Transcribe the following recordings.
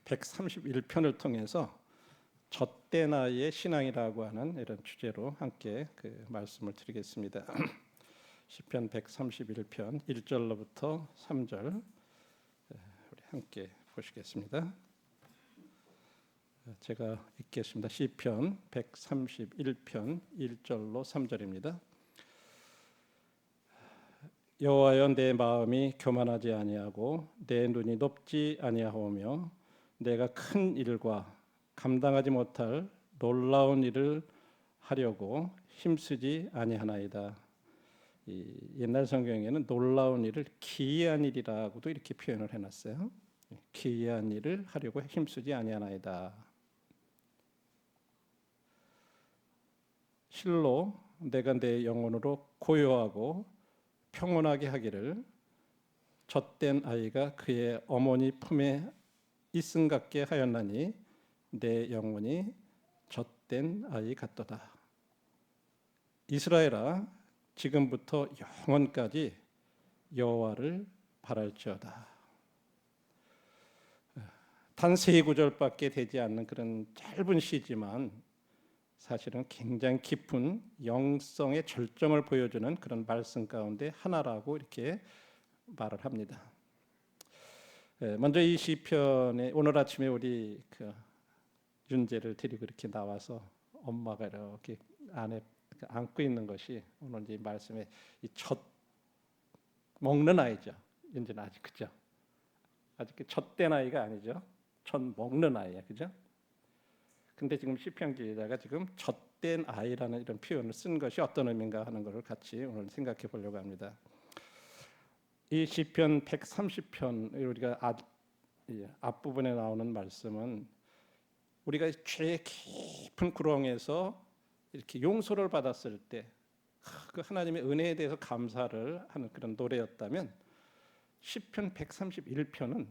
131편을 통해서 젖된 아이의 신앙이라고 하는 이런 주제로 함께 말씀을 드리겠습니다. 시편 131편 1절로부터 3절 우리 함께 보시겠습니다. 제가 읽겠습니다. 시편 131편 1절로 3절입니다. 여호와여, 내 마음이 교만하지 아니하고 내 눈이 높지 아니하오며 내가 큰 일과 감당하지 못할 놀라운 일을 하려고 힘쓰지 아니하나이다. 이 옛날 성경에는 놀라운 일을 기이한 일이라고도 이렇게 표현을 해놨어요. 기이한 일을 하려고 힘쓰지 아니하나이다. 실로 내가 내 영혼으로 고요하고 평온하게 하기를 젖된 아이가 그의 어머니 품에 있음 같게 하였나니 내 영혼이 젖된 아이 같도다. 이스라엘아, 지금부터 영원까지 여호와를 바랄지어다. 단 세 구절밖에 되지 않는 그런 짧은 시지만 사실은 굉장히 깊은 영성의 절정을 보여주는 그런 말씀 가운데 하나라고 이렇게 말을 합니다. 먼저 이 시편에 오늘 아침에 우리 윤재를 데리고 이렇게 나와서 엄마가 이렇게 안에 안고 있는 것이 오늘 이 말씀에 이 젖 먹는 아이죠. 윤재는 아직 그죠? 아직 젖된 아이가 아니죠. 젖 먹는 아이야, 그죠? 근데 지금 시편 기자가 지금 젖된 아이라는 이런 표현을 쓴 것이 어떤 의미인가 하는 것을 같이 오늘 생각해 보려고 합니다. 이 시편 130편 우리가 앞부분에 나오는 말씀은 우리가 죄의 깊은 구렁에서 이렇게 용서를 받았을 때 그 하나님의 은혜에 대해서 감사를 하는 그런 노래였다면 시편 131편은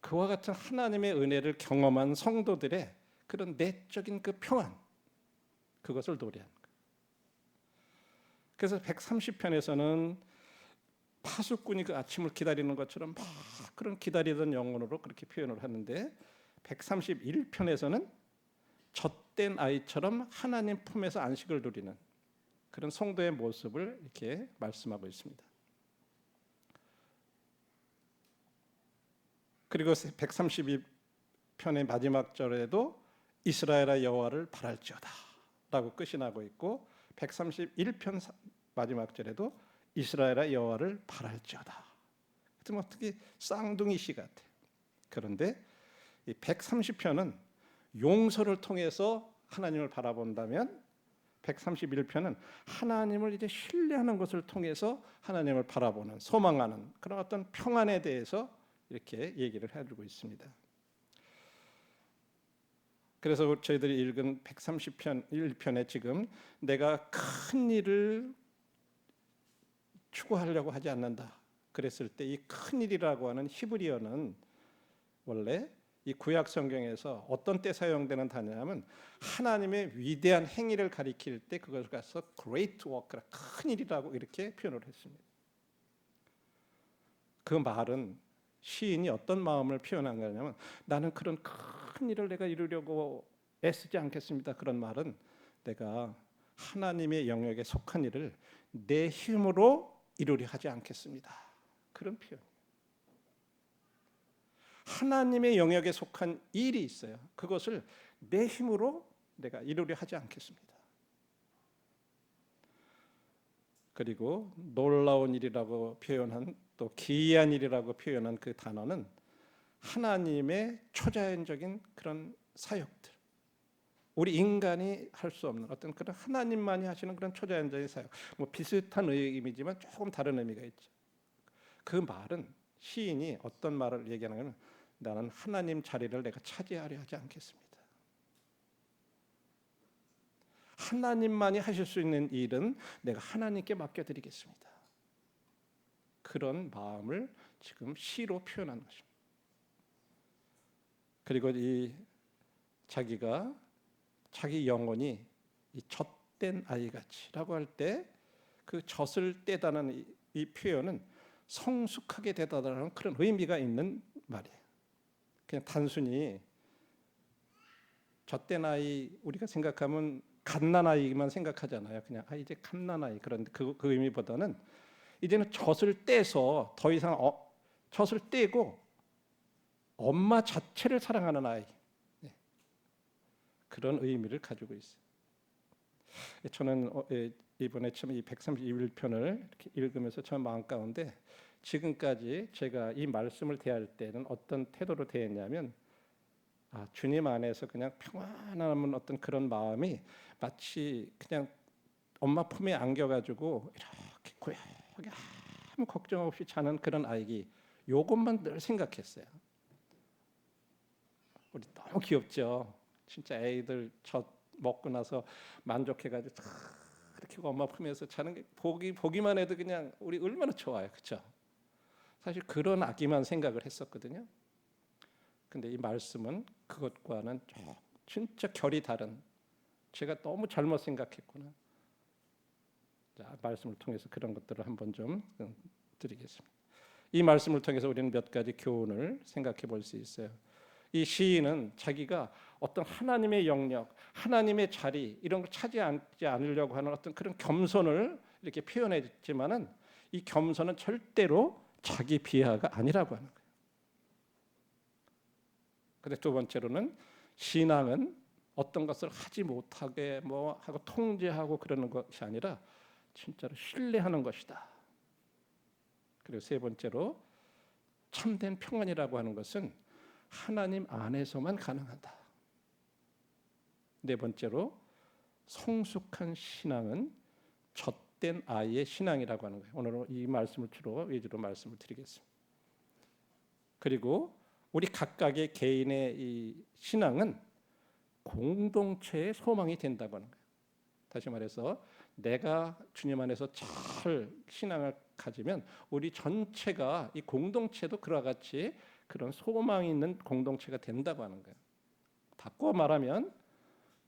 그와 같은 하나님의 은혜를 경험한 성도들의 그런 내적인 그 평안, 그것을 노래하는 거예요. 그래서 130편에서는 파수꾼이 그 아침을 기다리는 것처럼 막 그런 기다리던 영혼으로 그렇게 표현을 하는데 131편에서는 젖된 아이처럼 하나님 품에서 안식을 누리는 그런 성도의 모습을 이렇게 말씀하고 있습니다. 그리고 132편의 마지막 절에도 이스라엘아 여호와를 바랄지어다 라고 끝이 나고 있고 131편 마지막 절에도 이스라엘아 여호와를 바랄지어다. 어떻게 쌍둥이시 같아요. 그런데 이 130편은 용서를 통해서 하나님을 바라본다면 131편은 하나님을 이제 신뢰하는 것을 통해서 하나님을 바라보는 소망하는 그런 어떤 평안에 대해서 이렇게 얘기를 해주고 있습니다. 그래서 저희들이 읽은 130편 1편에 지금 내가 큰 일을 추구하려고 하지 않는다 그랬을 때 이 큰 일이라고 하는 히브리어는 원래 이 구약 성경에서 어떤 때 사용되는 단어냐면 하나님의 위대한 행위를 가리킬 때 그것을 가서 great work, 큰 일이라고 이렇게 표현을 했습니다. 그 말은 시인이 어떤 마음을 표현한 거냐면 나는 그런 큰 일을 내가 이루려고 애쓰지 않겠습니다. 그런 말은 내가 하나님의 영역에 속한 일을 내 힘으로 이루려 하지 않겠습니다. 그런 표현. 하나님의 영역에 속한 일이 있어요. 그것을 내 힘으로 내가 이루려 하지 않겠습니다. 그리고 놀라운 일이라고 표현한 또 기이한 일이라고 표현한 그 단어는 하나님의 초자연적인 그런 사역들, 우리 인간이 할 수 없는 어떤 그런 하나님만이 하시는 그런 초자연적인 사역, 뭐 비슷한 의미지만 조금 다른 의미가 있죠. 그 말은 시인이 어떤 말을 얘기하냐면 나는 하나님 자리를 내가 차지하려 하지 않겠습니다. 하나님만이 하실 수 있는 일은 내가 하나님께 맡겨드리겠습니다. 그런 마음을 지금 시로 표현한 것입니다. 그리고 이 자기가 자기 영혼이 이 젖된 아이같이라고 할 때 그 젖을 떼다는 이 표현은 성숙하게 되다라는 그런 의미가 있는 말이에요. 그냥 단순히 젖된 아이 우리가 생각하면 갓난아이만 생각하잖아요. 그냥 이제 갓난아이. 그런데 그 의미보다는 이제는 젖을 떼서 더 이상 젖을 떼고 엄마 자체를 사랑하는 아이. 네. 그런 의미를 가지고 있어요. 저는 이번에 처음 이 131편을 이렇게 읽으면서 저 마음 가운데 지금까지 제가 이 말씀을 대할 때는 어떤 태도로 대했냐면 주님 안에서 그냥 평안한 어떤 그런 마음이 마치 그냥 엄마 품에 안겨가지고 이렇게 고요하게 아무 걱정 없이 자는 그런 아이기 요것만 늘 생각했어요. 우리 너무 귀엽죠. 진짜 애들 젖 먹고 나서 만족해가지고 이렇게 엄마 품에서 자는 게 보기만 해도 그냥 우리 얼마나 좋아요, 그렇죠? 사실 그런 아기만 생각을 했었거든요. 근데 이 말씀은 그것과는 진짜 결이 다른, 제가 너무 잘못 생각했구나. 자, 말씀을 통해서 그런 것들을 한번 좀 드리겠습니다. 이 말씀을 통해서 우리는 몇 가지 교훈을 생각해 볼 수 있어요. 이 시인은 자기가 어떤 하나님의 영역, 하나님의 자리 이런 걸 차지하지 않으려고 하는 어떤 그런 겸손을 이렇게 표현했지만은 이 겸손은 절대로 자기 비하가 아니라고 하는 거예요. 근데 두 번째로는 신앙은 어떤 것을 하지 못하게 하고 통제하고 그러는 것이 아니라 진짜로 신뢰하는 것이다. 그리고 세 번째로 참된 평안이라고 하는 것은 하나님 안에서만 가능하다. 네 번째로 성숙한 신앙은 젖된 아이의 신앙이라고 하는 거예요. 오늘은 이 말씀을 주로 위주로 말씀을 드리겠습니다. 그리고 우리 각각의 개인의 이 신앙은 공동체의 소망이 된다고 하는 거예요. 다시 말해서 내가 주님 안에서 잘 신앙을 가지면 우리 전체가 이 공동체도 그와 같이 그런 소망이 있는 공동체가 된다고 하는 거예요. 바꿔 말하면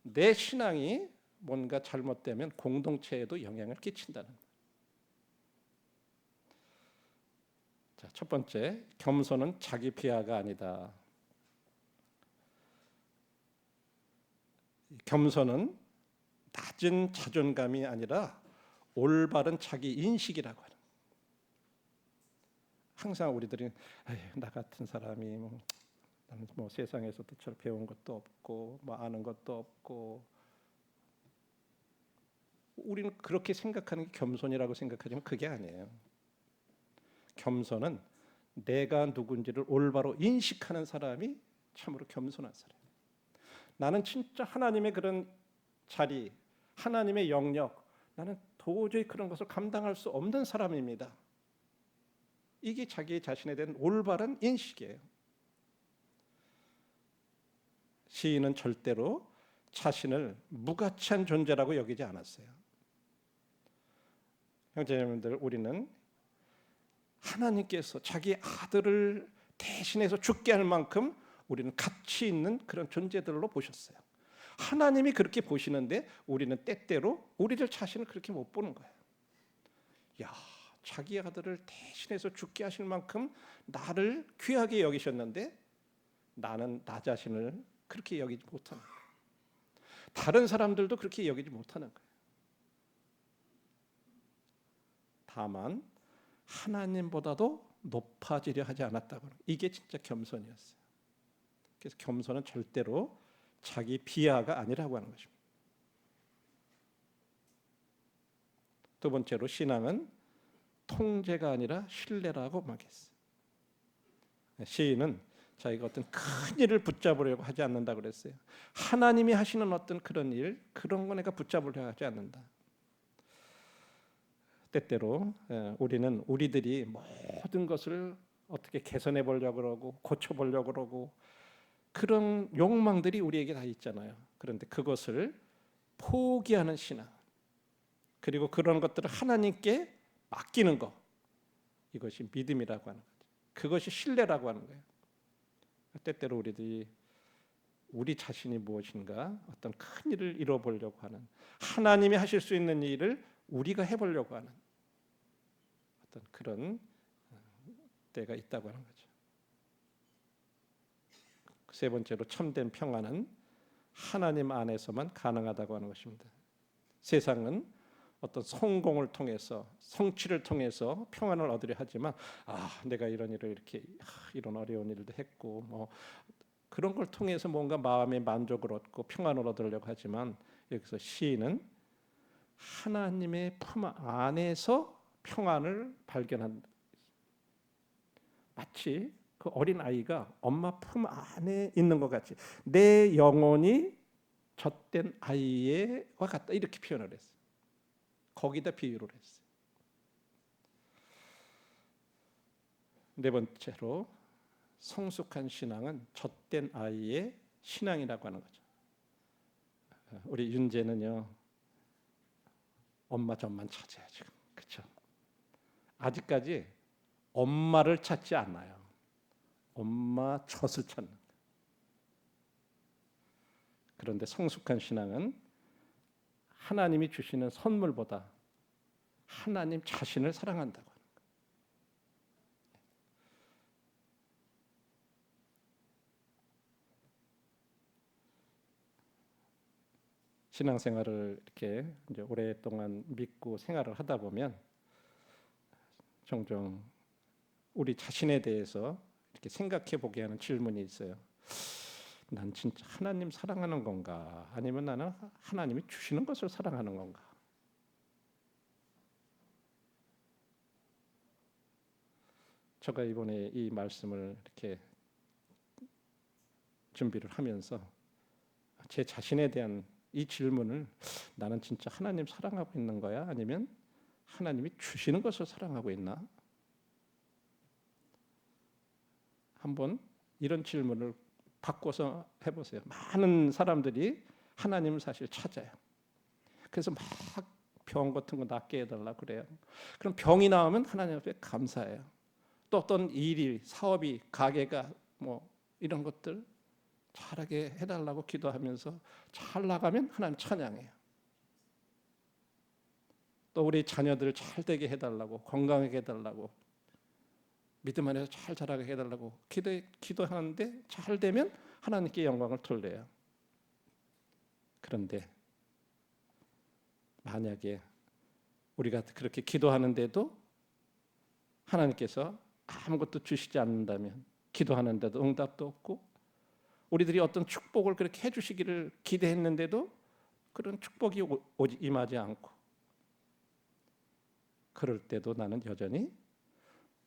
내 신앙이 뭔가 잘못되면 공동체에도 영향을 끼친다는 거예요. 자, 첫 번째, 겸손은 자기 비하가 아니다. 겸손은 낮은 자존감이 아니라 올바른 자기 인식이라고 하는. 항상 우리들이 나 같은 사람이 나는 세상에서도 잘 배운 것도 없고 아는 것도 없고, 우리는 그렇게 생각하는 게 겸손이라고 생각하지만 그게 아니에요. 겸손은 내가 누군지를 올바로 인식하는 사람이 참으로 겸손한 사람. 나는 진짜 하나님의 그런 자리, 하나님의 영역, 나는 도저히 그런 것을 감당할 수 없는 사람입니다. 이게 자기 자신에 대한 올바른 인식이에요. 시인은 절대로 자신을 무가치한 존재라고 여기지 않았어요. 형제자매들, 우리는 하나님께서 자기 아들을 대신해서 죽게 할 만큼 우리는 가치 있는 그런 존재들로 보셨어요. 하나님이 그렇게 보시는데 우리는 때때로 우리들 자신을 그렇게 못 보는 거예요. 야, 자기 아들을 대신해서 죽게 하실 만큼 나를 귀하게 여기셨는데 나는 나 자신을 그렇게 여기지 못하는 거예요. 다른 사람들도 그렇게 여기지 못하는 거예요. 다만 하나님보다도 높아지려 하지 않았다고. 이게 진짜 겸손이었어요. 그래서 겸손은 절대로 자기 비하가 아니라고 하는 것입니다. 두 번째로 신앙은 통제가 아니라 신뢰라고 말했어요. 시인은 자기가 어떤 큰 일을 붙잡으려고 하지 않는다고 그랬어요. 하나님이 하시는 어떤 그런 일, 그런 거 내가 붙잡으려고 하지 않는다. 때때로 우리는 우리들이 모든 것을 어떻게 개선해 보려고 그러고 고쳐 보려고 그러고 그런 욕망들이 우리에게 다 있잖아요. 그런데 그것을 포기하는 신앙, 그리고 그런 것들을 하나님께 맡기는 것, 이것이 믿음이라고 하는 거죠. 그것이 신뢰라고 하는 거예요. 때때로 우리들이 우리 자신이 무엇인가 어떤 큰 일을 이뤄보려고 하는, 하나님이 하실 수 있는 일을 우리가 해보려고 하는 어떤 그런 때가 있다고 하는 거죠. 세 번째로 참된 평안은 하나님 안에서만 가능하다고 하는 것입니다. 세상은 어떤 성공을 통해서 성취를 통해서 평안을 얻으려 하지만 내가 이런 일을 이렇게 이런 어려운 일도 했고 뭐 그런 걸 통해서 뭔가 마음의 만족을 얻고 평안을 얻으려고 하지만 여기서 시인은 하나님의 품 안에서 평안을 발견한다. 마치 그 어린 아이가 엄마 품 안에 있는 것 같이 내 영혼이 젖된 아이와 같다 이렇게 표현을 했어요. 거기다 비유를 했어요. 네 번째로 성숙한 신앙은 젖된 아이의 신앙이라고 하는 거죠. 우리 윤재는요 엄마 젖만 찾아요 지금. 그렇죠? 아직까지 엄마를 찾지 않아요. 엄마 젖을 찾는 거예요. 그런데 성숙한 신앙은 하나님이 주시는 선물보다 하나님 자신을 사랑한다고 하는 거예요. 신앙생활을 이렇게 이제 오랫동안 믿고 생활을 하다 보면 종종 우리 자신에 대해서 이렇게 생각해 보게 하는 질문이 있어요. 난 진짜 하나님 사랑하는 건가? 아니면 나는 하나님이 주시는 것을 사랑하는 건가? 제가 이번에 이 말씀을 이렇게 준비를 하면서 제 자신에 대한 이 질문을 나는 진짜 하나님 사랑하고 있는 거야? 아니면 하나님이 주시는 것을 사랑하고 있나? 한번 이런 질문을 바꿔서 해보세요. 많은 사람들이 하나님을 사실 찾아요. 그래서 막 병 같은 거 낫게 해달라 그래요. 그럼 병이 나오면 하나님 앞에 감사해요. 또 어떤 일이, 사업이, 가게가 뭐 이런 것들 잘하게 해달라고 기도하면서 잘 나가면 하나님 찬양해요. 또 우리 자녀들 잘 되게 해달라고, 건강하게 해달라고, 믿음 안에서 잘 자라게 해달라고 기도하는데 잘 되면 하나님께 영광을 돌려요. 그런데 만약에 우리가 그렇게 기도하는데도 하나님께서 아무것도 주시지 않는다면, 기도하는데도 응답도 없고, 우리들이 어떤 축복을 그렇게 해주시기를 기대했는데도 그런 축복이 오직 임하지 않고, 그럴 때도 나는 여전히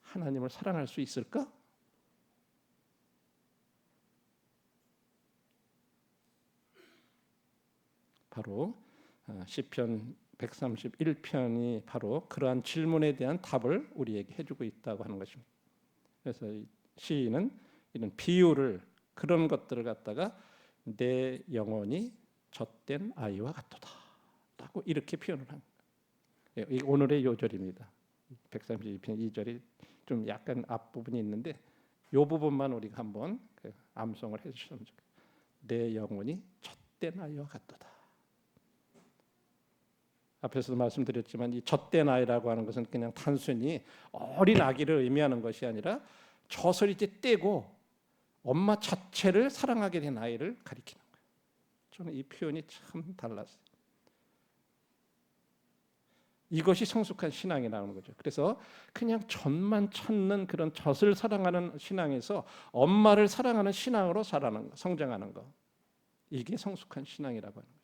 하나님을 사랑할 수 있을까? 바로 시편 131편이 바로 그러한 질문에 대한 답을 우리에게 해주고 있다고 하는 것입니다. 그래서 시인은 이런 비유를, 그런 것들을 갖다가 내 영혼이 젖된 아이와 같도다 라고 이렇게 표현을 합니다. 오늘의 요절입니다. 132편 2절이 좀 약간 앞부분이 있는데 이 부분만 우리가 한번 암송을 해주시면 좋겠어요. 내 영혼이 젖된 아이와 같도다. 앞에서도 말씀드렸지만 이 젖된 아이라고 하는 것은 그냥 단순히 어린 아기를 의미하는 것이 아니라 젖을 이제 떼고 엄마 자체를 사랑하게 된 아이를 가리키는 거예요. 저는 이 표현이 참 달랐어요. 이것이 성숙한 신앙이라는 거죠. 그래서 그냥 젖만 찾는 그런 젖을 사랑하는 신앙에서 엄마를 사랑하는 신앙으로 자라는 거, 성장하는 거. 이게 성숙한 신앙이라고 하는 거죠.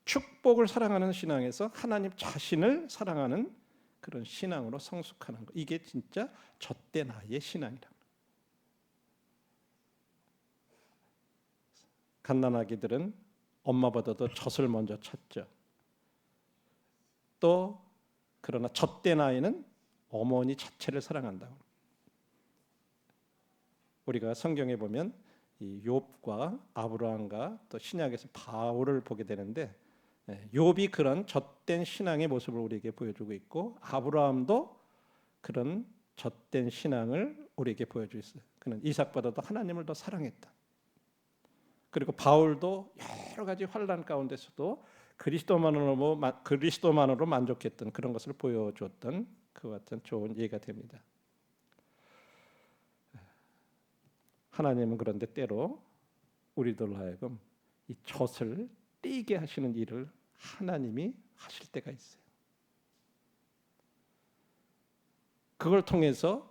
축복을 사랑하는 신앙에서 하나님 자신을 사랑하는 그런 신앙으로 성숙하는 거. 이게 진짜 젖된 아이의 신앙이다. 갓난아기들은 엄마보다도 젖을 먼저 찾죠. 또 그러나 젖된 아이는 어머니 자체를 사랑한다고. 우리가 성경에 보면 이 욥과 아브라함과 또 신약에서 바울을 보게 되는데, 욥이 그런 젖된 신앙의 모습을 우리에게 보여주고 있고 아브라함도 그런 젖된 신앙을 우리에게 보여주고 있어요. 그는 이삭보다도 하나님을 더 사랑했다. 그리고 바울도 여러 가지 환난 가운데서도 그리스도만으로 만족했던 그런 것을 보여주었던 그 같은 좋은 예가 됩니다. 하나님은 그런데 때로 우리들로 하여금 이 젖을 떼게 하시는 일을 하나님이 하실 때가 있어요. 그걸 통해서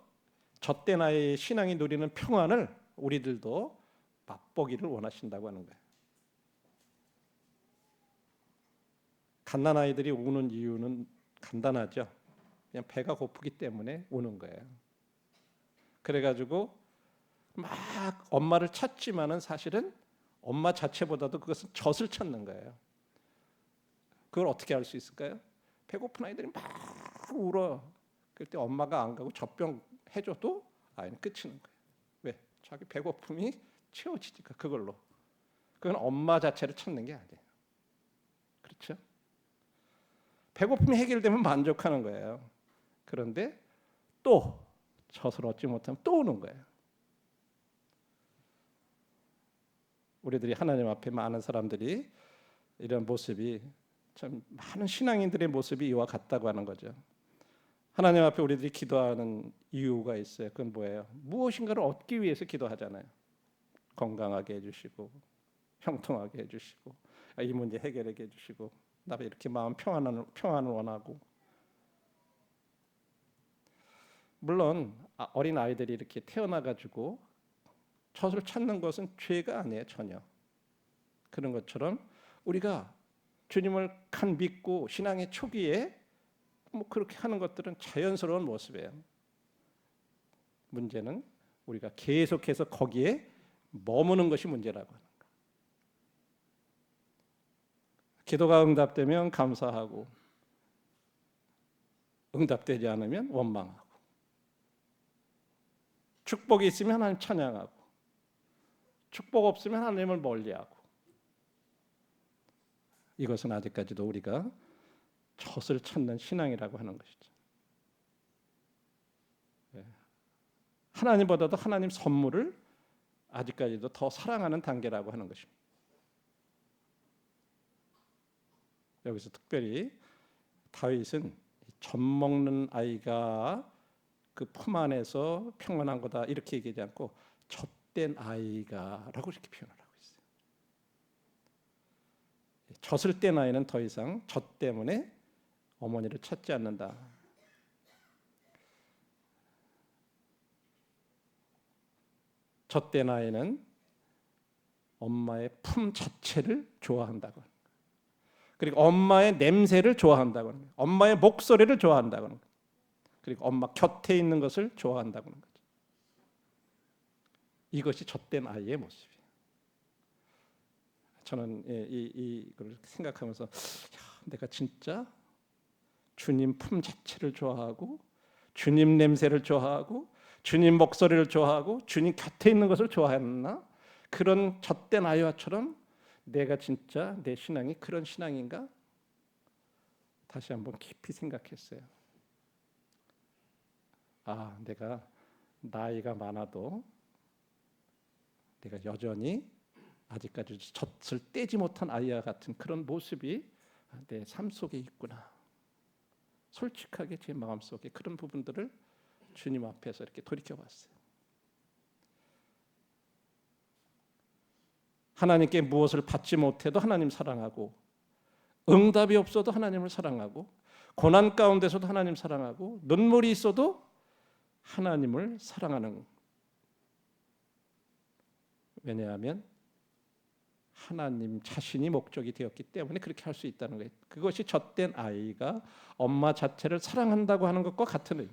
젖된 아이의 신앙이 누리는 평안을 우리들도 맛보기를 원하신다고 하는 거예요. 갓난아이들이 우는 이유는 간단하죠. 그냥 배가 고프기 때문에 우는 거예요. 그래가지고 막 엄마를 찾지만은 사실은 엄마 자체보다도 그것은 젖을 찾는 거예요. 그걸 어떻게 알 수 있을까요? 배고픈 아이들이 막 울어. 그때 엄마가 안 가고 젖병 해줘도 아이는 끝이는 거예요. 왜? 자기 배고픔이 채워지니까 그걸로. 그건 엄마 자체를 찾는 게 아니에요. 그렇죠? 배고픔이 해결되면 만족하는 거예요. 그런데 또 젖을 얻지 못하면 또 우는 거예요. 우리들이 하나님 앞에 많은 사람들이 이런 모습이 참 많은 신앙인들의 모습이 이와 같다고 하는 거죠. 하나님 앞에 우리들이 기도하는 이유가 있어요. 그건 뭐예요? 무엇인가를 얻기 위해서 기도하잖아요. 건강하게 해주시고 형통하게 해주시고 이 문제 해결하게 해주시고 나도 이렇게 마음 평안을 원하고. 물론 어린 아이들이 이렇게 태어나가지고 젖을 찾는 것은 죄가 아니에요. 전혀. 그런 것처럼 우리가 주님을 간 믿고 신앙의 초기에 뭐 그렇게 하는 것들은 자연스러운 모습이에요. 문제는 우리가 계속해서 거기에 머무는 것이 문제라고 하는 거예요. 기도가 응답되면 감사하고 응답되지 않으면 원망하고 축복이 있으면 하나님 찬양하고 축복 없으면 하나님을 멀리하고. 이것은 아직까지도 우리가 젖을 찾는 신앙이라고 하는 것이죠. 하나님보다도 하나님 선물을 아직까지도 더 사랑하는 단계라고 하는 것입니다. 여기서 특별히 다윗은 젖 먹는 아이가 그 품 안에서 평안한 거다 이렇게 얘기하지 않고 젖된 아이가라고 이렇게 표현을 하고 있어요. 젖을 뗀 아이는 더 이상 젖 때문에 어머니를 찾지 않는다. 젖된 아이는 엄마의 품 자체를 좋아한다고. 그리고 엄마의 냄새를 좋아한다고. 엄마의 목소리를 좋아한다고. 그리고 엄마 곁에 있는 것을 좋아한다고 하는 거죠. 이것이 젖된 아이의 모습이에요. 저는 이걸 생각하면서 내가 진짜 주님 품 자체를 좋아하고 주님 냄새를 좋아하고 주님 목소리를 좋아하고 주님 곁에 있는 것을 좋아했나? 그런 젖된 아이와처럼 내가 진짜 내 신앙이 그런 신앙인가? 다시 한번 깊이 생각했어요. 내가 나이가 많아도 내가 여전히 아직까지 젖을 떼지 못한 아이와 같은 그런 모습이 내 삶 속에 있구나. 솔직하게 제 마음속에 그런 부분들을 주님 앞에서 이렇게 돌이켜봤어요. 하나님께 무엇을 받지 못해도 하나님 사랑하고 응답이 없어도 하나님을 사랑하고 고난 가운데서도 하나님 사랑하고 눈물이 있어도 하나님을 사랑하는. 왜냐하면 하나님 자신이 목적이 되었기 때문에 그렇게 할 수 있다는 거예요. 그것이 젖된 아이가 엄마 자체를 사랑한다고 하는 것과 같은 의미.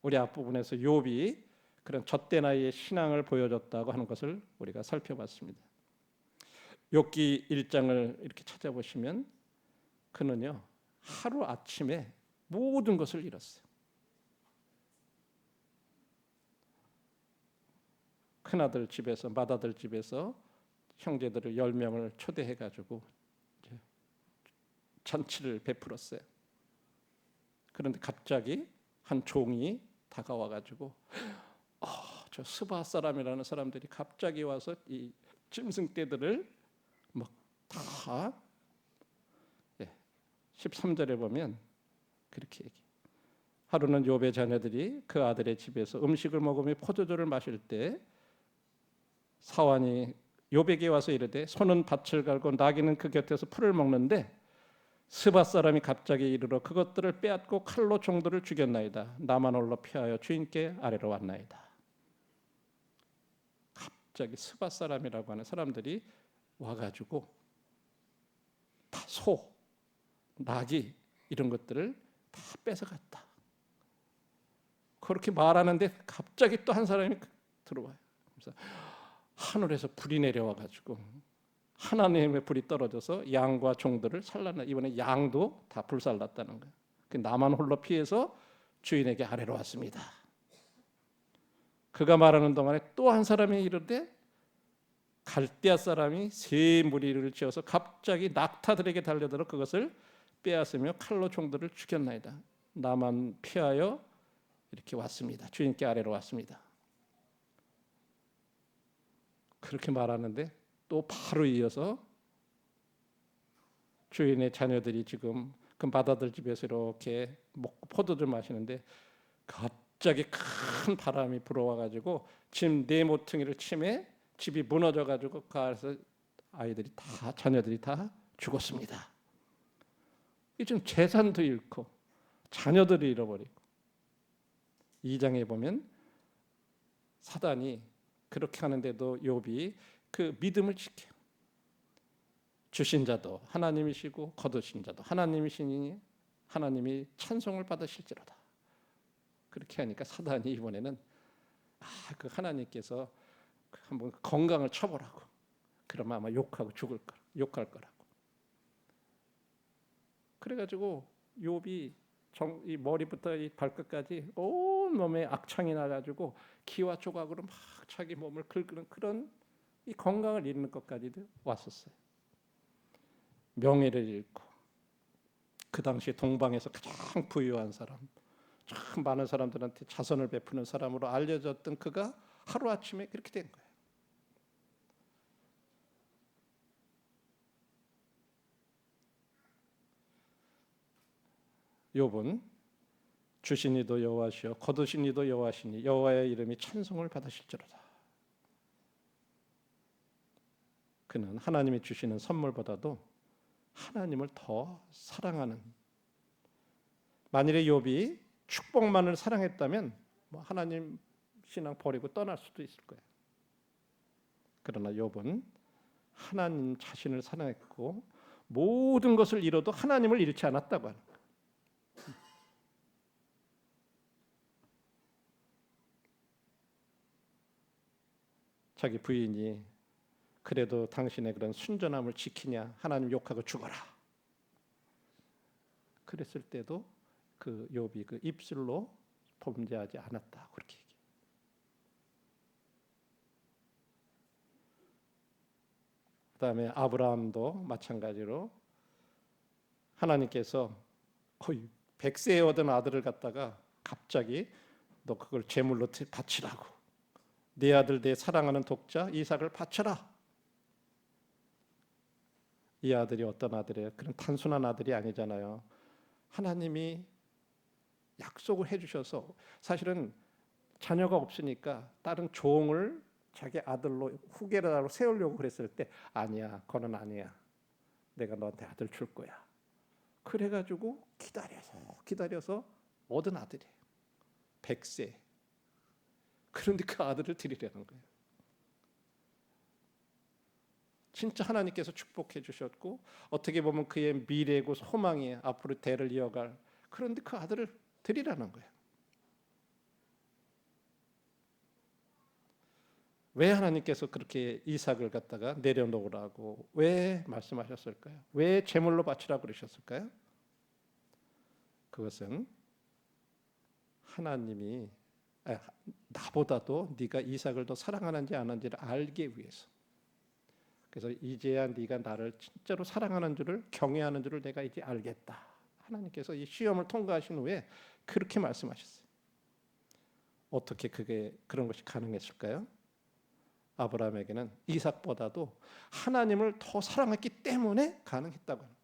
우리 앞부분에서 욥이 그런 젖된 아이의 신앙을 보여줬다고 하는 것을 우리가 살펴봤습니다. 욥기 1장을 이렇게 찾아보시면 그는요 하루 아침에 모든 것을 잃었어요. 큰아들 집에서 맏아들 집에서 형제들을 10명을 초대해가지고 잔치를 베풀었어요. 그런데 갑자기 한 종이 다가와가지고 저 스바 사람이라는 사람들이 갑자기 와서 이 짐승떼들을 막 다 13절에 보면 그렇게 얘기해요. 하루는 욥의 자녀들이 그 아들의 집에서 음식을 먹으며 포도주를 마실 때 사환이 욥에게 와서 이르되 소는 밭을 갈고 나귀는 그 곁에서 풀을 먹는데 스밧 사람이 갑자기 이르러 그것들을 빼앗고 칼로 종들을 죽였나이다. 나만 홀로 피하여 주인께 아래로 왔나이다. 갑자기 스밧 사람이라고 하는 사람들이 와가지고 다 소, 나귀 이런 것들을 다 뺏어갔다. 그렇게 말하는데 갑자기 또 한 사람이 들어와요. 그래서 하늘에서 불이 내려와가지고 하나님의 불이 떨어져서 양과 종들을 살랐나. 이번에 양도 다 불살랐다는 거예요. 나만 홀로 피해서 주인에게 아래로 왔습니다. 그가 말하는 동안에 또 한 사람이 이르되 갈대아 사람이 새 무리를 지어서 갑자기 낙타들에게 달려들어 그것을 빼앗으며 칼로 종들을 죽였나이다. 나만 피하여 이렇게 왔습니다. 주인께 아래로 왔습니다. 그렇게 말하는데 또 바로 이어서 주인의 자녀들이 지금 그 맏아들 집에서 이렇게 먹고 포도를 마시는데 갑자기 큰 바람이 불어와가지고 집 네 모퉁이를 치매 집이 무너져가지고 그 안에서 아이들이 다 자녀들이 다 죽었습니다. 이 지금 재산도 잃고 자녀들을 잃어버리고 2장에 보면 사단이 그렇게 하는데도 욥이 그 믿음을 지켜요. 주신 자도 하나님이시고 거두신 자도 하나님이시니 하나님이 찬송을 받으실지로다. 그렇게 하니까 사단이 이번에는 그 하나님께서 한번 건강을 쳐보라고. 그러면 아마 욕할 거라고. 그래가지고 욥이 이 머리부터 이 발끝까지 온 몸에 악창이 나가지고 기와 조각으로 막 자기 몸을 긁는 그런 이 건강을 잃는 것까지도 왔었어요. 명예를 잃고 그 당시 동방에서 가장 부유한 사람, 참 많은 사람들한테 자선을 베푸는 사람으로 알려졌던 그가 하루아침에 그렇게 된 거예요. 욥은 주신 이도 여호와시요 거두신 이도 여호와시니 여호와의 이름이 찬송을 받으실지로다. 그는 하나님이 주시는 선물보다도 하나님을 더 사랑하는, 만일에 욥이 축복만을 사랑했다면 하나님 신앙 버리고 떠날 수도 있을 거예요. 그러나 욥은 하나님 자신을 사랑했고 모든 것을 잃어도 하나님을 잃지 않았다고 하는 거예요. 자기 부인이 그래도 당신의 그런 순전함을 지키냐 하나님 욕하고 죽어라 그랬을 때도 그 욥이 그 입술로 범죄하지 않았다 그렇게 얘기해요. 그다음에 아브라함도 마찬가지로 하나님께서 거의 100세에 얻은 아들을 갖다가 갑자기 너 그걸 제물로 바치라고, 네 아들 내 사랑하는 독자 이삭을 바쳐라. 이 아들이 어떤 아들이에요? 그런 단순한 아들이 아니잖아요. 하나님이 약속을 해주셔서 사실은 자녀가 없으니까 다른 종을 자기 아들로 후계자로 세우려고 그랬을 때 아니야, 그건 아니야. 내가 너한테 아들 줄 거야. 그래가지고 기다려서 얻은 아들이에요. 100세. 그런데 그 아들을 드리려는 거예요. 진짜 하나님께서 축복해 주셨고 어떻게 보면 그의 미래고 소망이 앞으로 대를 이어갈, 그런데 그 아들을 드리라는 거예요. 왜 하나님께서 그렇게 이삭을 갖다가 내려놓으라고 왜 말씀하셨을까요? 왜 제물로 바치라고 그러셨을까요? 그것은 하나님이 나보다도 네가 이삭을 더 사랑하는지 안 하는지를 알기 위해서. 그래서 이제야 네가 나를 진짜로 사랑하는 줄을, 경외하는 줄을 내가 이제 알겠다. 하나님께서 이 시험을 통과하신 후에 그렇게 말씀하셨어요. 어떻게 그런 것이 가능했을까요? 아브라함에게는 이삭보다도 하나님을 더 사랑했기 때문에 가능했다고 하는 거예요.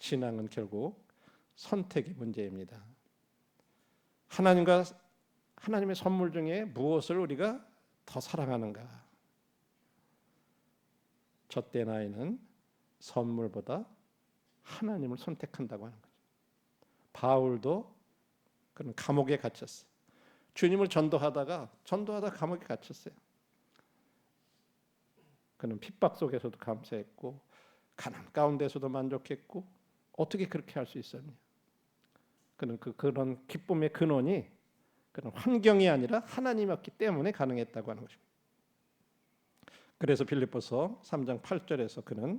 신앙은 결국 선택의 문제입니다. 하나님의 선물 중에 무엇을 우리가 더 사랑하는가? 젖된 아이는 선물보다 하나님을 선택한다고 하는 거죠. 바울도 그는 감옥에 갇혔어요. 주님을 전도하다가 감옥에 갇혔어요. 그는 핍박 속에서도 감사했고 가난 가운데서도 만족했고 어떻게 그렇게 할 수 있었냐? 그는 그런 기쁨의 근원이 그런 환경이 아니라 하나님이었기 때문에 가능했다고 하는 것입니다. 그래서 빌립보서 3장 8절에서 그는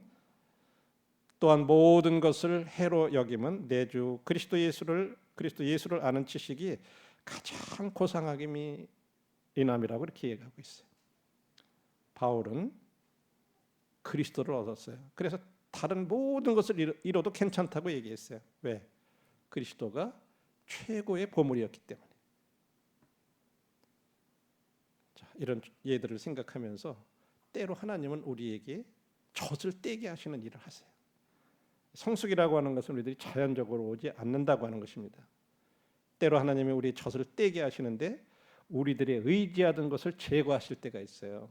또한 모든 것을 해로 여김은 내 주 그리스도 예수를 아는 지식이 가장 고상하게 이남이라고 이렇게 얘기하고 있어요. 바울은 그리스도를 얻었어요. 그래서 다른 모든 것을 잃어도 괜찮다고 얘기했어요. 왜? 그리스도가 최고의 보물이었기 때문에. 자, 이런 예들을 생각하면서 때로 하나님은 우리에게 젖을 떼게 하시는 일을 하세요. 성숙이라고 하는 것은 우리들이 자연적으로 오지 않는다고 하는 것입니다. 때로 하나님이 우리 젖을 떼게 하시는데 우리들의 의지하던 것을 제거하실 때가 있어요.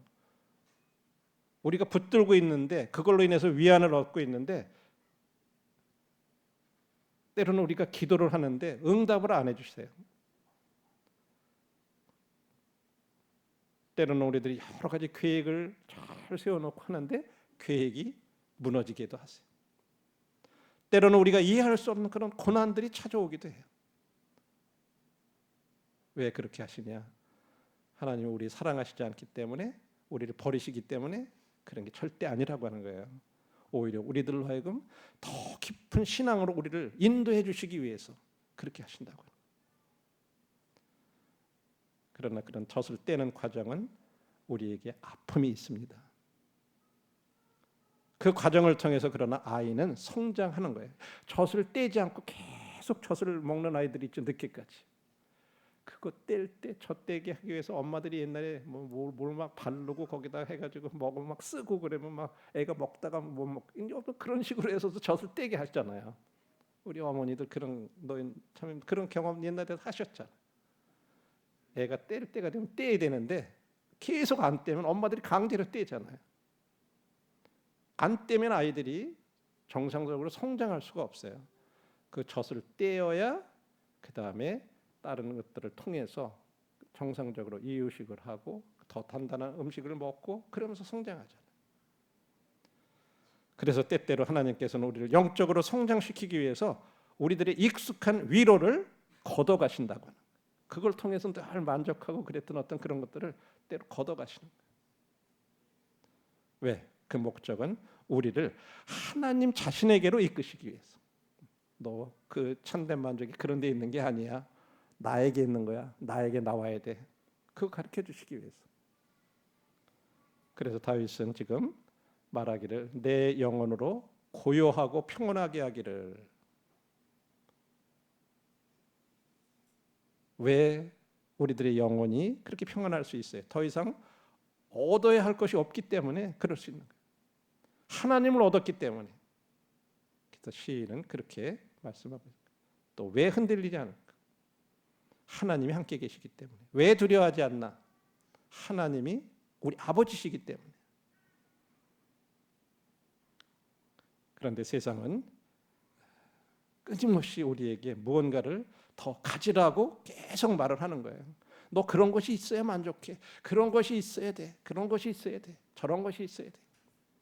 우리가 붙들고 있는데 그걸로 인해서 위안을 얻고 있는데 때로는 우리가 기도를 하는데 응답을 안 해주세요. 때로는 우리들이 여러 가지 계획을 잘 세워놓고 하는데 계획이 무너지기도 하세요. 때로는 우리가 이해할 수 없는 그런 고난들이 찾아오기도 해요. 왜 그렇게 하시냐? 하나님은 우리 사랑하시지 않기 때문에, 우리를 버리시기 때문에 그런 게 절대 아니라고 하는 거예요. 오히려 우리들로 하여금 더 깊은 신앙으로 우리를 인도해 주시기 위해서 그렇게 하신다고. 그러나 그런 젖을 떼는 과정은 우리에게 아픔이 있습니다. 그 과정을 통해서 그러나 아이는 성장하는 거예요. 젖을 떼지 않고 계속 젖을 먹는 아이들이 있죠. 늦게까지. 그거 뗄 때 젖 떼게 하기 위해서 엄마들이 옛날에 뭘 막 바르고 거기다 해가지고 먹으면 막 쓰고 그러면 막 애가 먹다가 못 먹 그런 식으로 해서도 젖을 떼게 하잖아요. 우리 어머니들 참 그런 경험 옛날에 하셨잖아. 애가 뗄 때가 되면 떼야 되는데 계속 안 떼면 엄마들이 강제로 떼잖아요. 안 떼면 아이들이 정상적으로 성장할 수가 없어요. 그 젖을 떼어야 그 다음에 다른 것들을 통해서 정상적으로 이유식을 하고 더 단단한 음식을 먹고 그러면서 성장하잖아요. 그래서 때때로 하나님께서는 우리를 영적으로 성장시키기 위해서 우리들의 익숙한 위로를 걷어가신다고 하는 거예요. 그걸 통해서 늘 만족하고 그랬던 어떤 그런 것들을 때로 걷어가시는 거예요. 왜? 그 목적은 우리를 하나님 자신에게로 이끄시기 위해서. 너 그 참된 만족이 그런 데 있는 게 아니야. 나에게 있는 거야. 나에게 나와야 돼. 그거 가르쳐 주시기 위해서. 그래서 다윗은 지금 말하기를 내 영혼으로 고요하고 평온하게 하기를. 왜 우리들의 영혼이 그렇게 평안할 수 있어요? 더 이상 얻어야 할 것이 없기 때문에 그럴 수 있는 거예요. 하나님을 얻었기 때문에. 그래서 시인은 그렇게 말씀하고 있습니다. 또 왜 흔들리지 않을까? 하나님이 함께 계시기 때문에. 왜 두려워하지 않나? 하나님이 우리 아버지시기 때문에. 그런데 세상은 끊임없이 우리에게 무언가를 더 가지라고 계속 말을 하는 거예요. 너 그런 것이 있어야 만족해. 그런 것이 있어야 돼. 그런 것이 있어야 돼. 저런 것이 있어야 돼.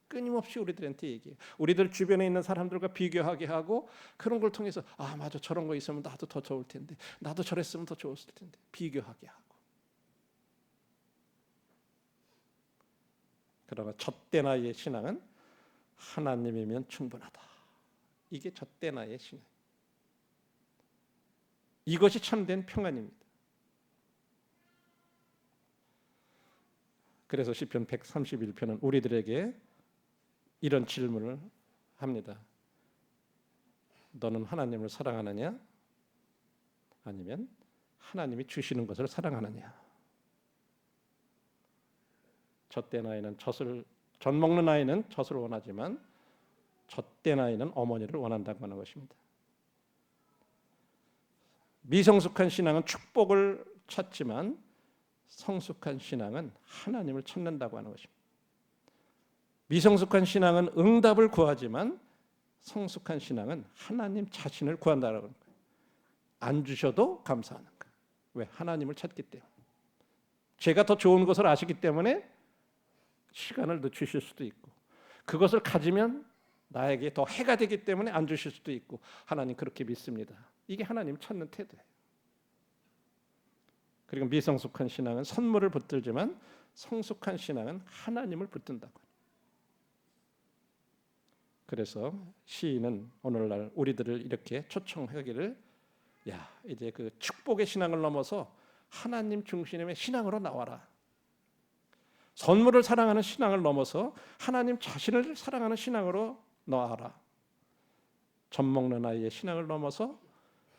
끊임없이 우리들한테 얘기해요. 우리들 주변에 있는 사람들과 비교하게 하고 그런 걸 통해서 아 맞아 저런 거 있으면 나도 더 좋을 텐데 나도 저랬으면 더 좋았을 텐데 비교하게 하고. 그러나 젖된 아이의 신앙은 하나님이면 충분하다. 이게 젖된 아이의 신앙. 이것이 참된 평안입니다. 그래서 시편 131편은 우리들에게 이런 질문을 합니다. 너는 하나님을 사랑하느냐? 아니면 하나님이 주시는 것을 사랑하느냐? 젖된 아이는 젖 먹는 아이는 젖을 원하지만 젖된 아이는 어머니를 원한다고 하는 것입니다. 미성숙한 신앙은 축복을 찾지만 성숙한 신앙은 하나님을 찾는다고 하는 것입니다. 미성숙한 신앙은 응답을 구하지만 성숙한 신앙은 하나님 자신을 구한다는 거예요. 안 주셔도 감사하는 거예요. 왜? 하나님을 찾기 때문에. 제가 더 좋은 것을 아시기 때문에 시간을 늦추실 수도 있고, 그것을 가지면 나에게 더 해가 되기 때문에 안 주실 수도 있고, 하나님 그렇게 믿습니다. 이게 하나님 찾는 태도예요. 그리고 미성숙한 신앙은 선물을 붙들지만 성숙한 신앙은 하나님을 붙든다고. 그래서 시인은 오늘날 우리들을 이렇게 초청하기를, 야, 이제 그 축복의 신앙을 넘어서 하나님 중심의 신앙으로 나와라. 선물을 사랑하는 신앙을 넘어서 하나님 자신을 사랑하는 신앙으로 나와라. 젖 먹는 아이의 신앙을 넘어서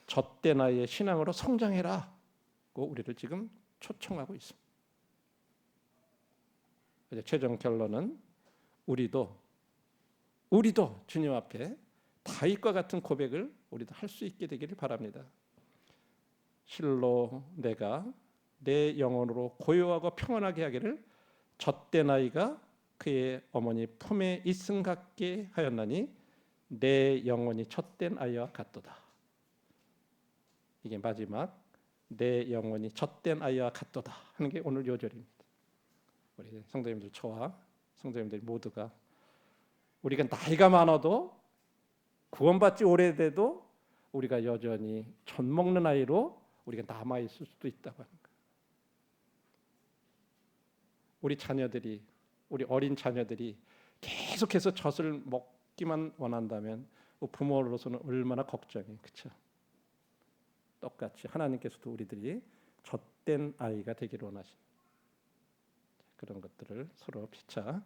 젖된 아이의 신앙으로 성장해라. 고 우리를 지금 초청하고 있습니다. 이제 최종 결론은 우리도 주님 앞에 다윗과 같은 고백을 우리도 할 수 있게 되기를 바랍니다. 실로 내가 내 영혼으로 고요하고 평안하게 하기를 젖된 아이가 그의 어머니 품에 있음 같게 하였나니 내 영혼이 젖된 아이와 같도다. 이게 마지막 내 영혼이 젖된 아이와 같도다 하는 게 오늘 요절입니다. 우리 성도님들, 저와 성도님들 모두가 우리가 나이가 많아도 구원받지 오래돼도 우리가 여전히 젖 먹는 아이로 우리가 남아 있을 수도 있다고 하는 거예요. 우리 자녀들이, 우리 어린 자녀들이 계속해서 젖을 먹기만 원한다면 부모로서는 얼마나 걱정이, 그렇죠? 똑같이 하나님께서도 우리들이 젖된 아이가 되기를 원하신 그런 것들을 서로 피차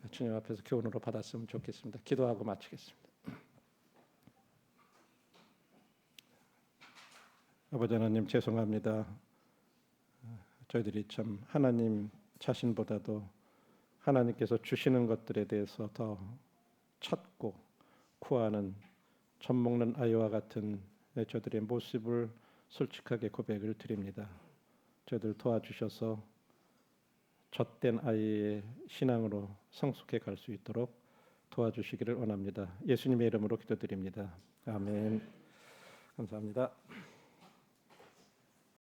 주님 앞에서 교훈으로 받았으면 좋겠습니다. 기도하고 마치겠습니다. 아버지 하나님, 죄송합니다. 저희들이 참 하나님 자신보다도 하나님께서 주시는 것들에 대해서 더 찾고 구하는 젖 먹는 아이와 같은 저들의 모습을 솔직하게 고백을 드립니다. 저희들 도와주셔서 젖된 아이의 신앙으로 성숙해 갈 수 있도록 도와주시기를 원합니다. 예수님의 이름으로 기도드립니다. 아멘. 감사합니다.